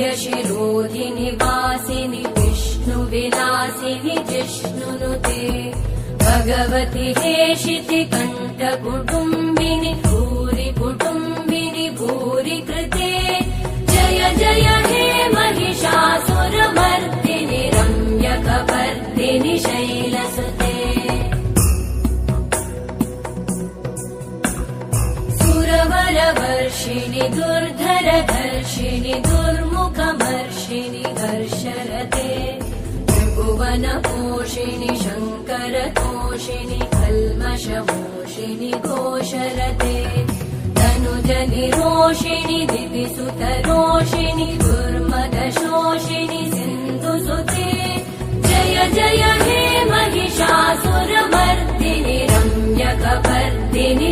वरविन्द्यशिरोधिनि वासिनि विष्णुविलासिनि जिष्णुनुते भगवति हेशिति कण्ठकुटुम्बिनि भूरि कुटुम्बिनि भूरि कृते जय जय हे महिषासुरमर्दिनि रम्यकपर्दिनि शैलसुते सुरवरवर्षिणि दुर्धरधर्षिणि दुर्मुखमर्षिणि हर्षरते त्रिभुवनपोषिणि शङ्करतोषिणि कल्मषमोषिणि घोषरते तनुजनिरोषिणि दिविसुतरोषिणि दुर्मदशोषिणि सिन्धुसुते जय जय हे महिषासुरमर्दिनि रम्यकपर्दिनि